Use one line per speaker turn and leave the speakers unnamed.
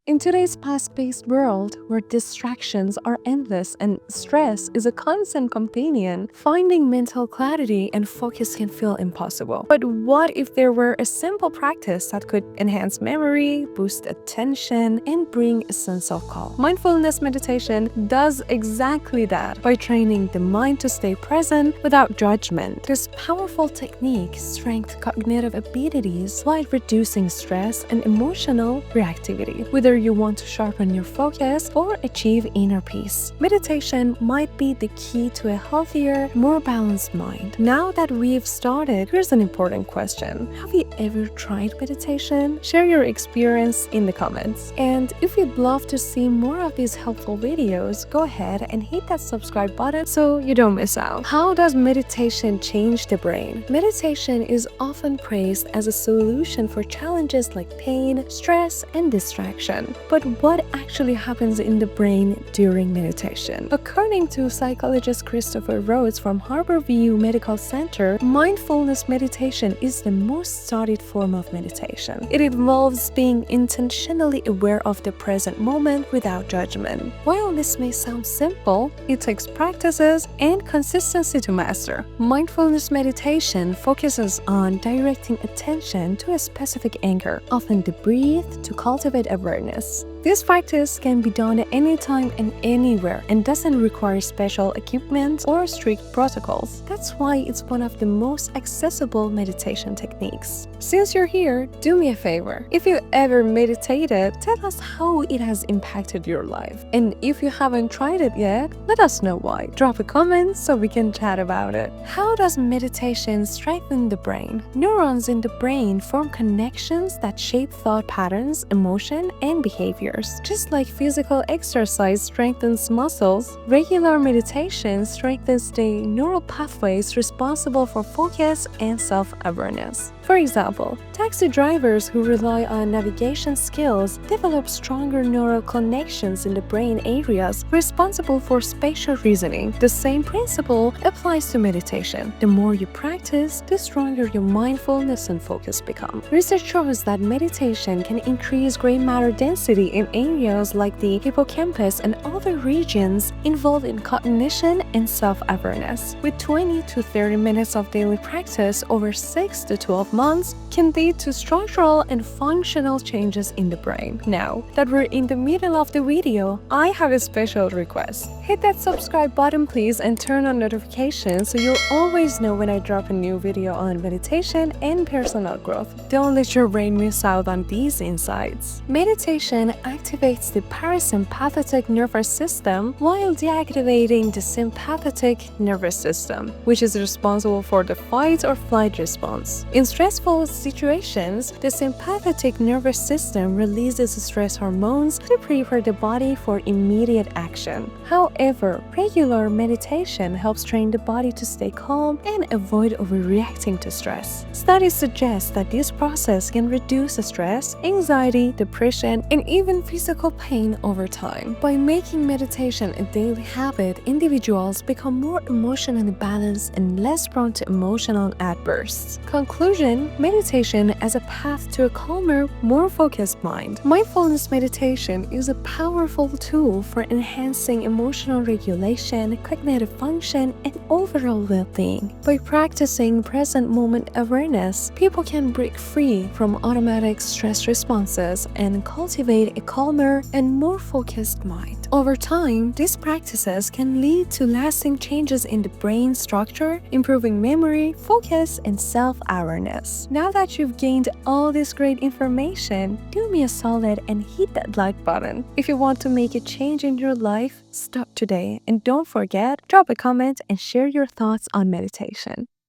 In today's fast-paced world, where distractions are endless and stress is a constant companion, finding mental clarity and focus can feel impossible. But what if there were a simple practice that could enhance memory, boost attention, and bring a sense of calm? Mindfulness meditation does exactly that by training the mind to stay present without judgment. This powerful technique strengthens cognitive abilities while reducing stress and emotional reactivity. Whether you want to sharpen your focus or achieve inner peace, meditation might be the key to a healthier, more balanced mind. Now that we've started, here's an important question. Have you ever tried meditation? Share your experience in the comments. And if you'd love to see more of these helpful videos, go ahead and hit that subscribe button so you don't miss out. How does meditation change the brain? Meditation is often praised as a solution for challenges like pain, stress, and distraction. But what actually happens in the brain during meditation? According to psychologist Christopher Rhodes from Harborview Medical Center, mindfulness meditation is the most studied form of meditation. It involves being intentionally aware of the present moment without judgment. While this may sound simple, it takes practices and consistency to master. Mindfulness meditation focuses on directing attention to a specific anchor, often the breath, to cultivate awareness. This practice can be done at any time and anywhere and doesn't require special equipment or strict protocols. That's why it's one of the most accessible meditation techniques. Since you're here, do me a favor. If you ever meditated, tell us how it has impacted your life. And if you haven't tried it yet, let us know why. Drop a comment so we can chat about it. How does meditation strengthen the brain? Neurons in the brain form connections that shape thought patterns, emotion, and behavior. Just like physical exercise strengthens muscles, regular meditation strengthens the neural pathways responsible for focus and self-awareness. For example, taxi drivers who rely on navigation skills develop stronger neural connections in the brain areas responsible for spatial reasoning. The same principle applies to meditation. The more you practice, the stronger your mindfulness and focus become. Research shows that meditation can increase gray matter density in areas like the hippocampus and other regions involved in cognition and self-awareness. With 20 to 30 minutes of daily practice over 6 to 12 months can lead to structural and functional changes in the brain. Now that we're in the middle of the video, I have a special request. Hit that subscribe button please and turn on notifications so you'll always know when I drop a new video on meditation and personal growth. Don't let your brain miss out on these insights. Meditation activates the parasympathetic nervous system while deactivating the sympathetic nervous system, which is responsible for the fight or flight response. In stressful situations, the sympathetic nervous system releases stress hormones to prepare the body for immediate action. However, regular meditation helps train the body to stay calm and avoid overreacting to stress. Studies suggest that this process can reduce stress, anxiety, depression, and even physical pain over time. By making meditation a daily habit, individuals become more emotionally balanced and less prone to emotional outbursts. Conclusion: meditation as a path to a calmer, more focused mind. Mindfulness meditation is a powerful tool for enhancing emotional regulation, cognitive function, and overall well-being. By practicing present moment awareness, people can break free from automatic stress responses and cultivate a calmer and more focused mind. Over time, these practices can lead to lasting changes in the brain structure, improving memory, focus, and self-awareness. Now that you've gained all this great information, do me a solid and hit that like button. If you want to make a change in your life, start today. And don't forget, drop a comment and share your thoughts on meditation.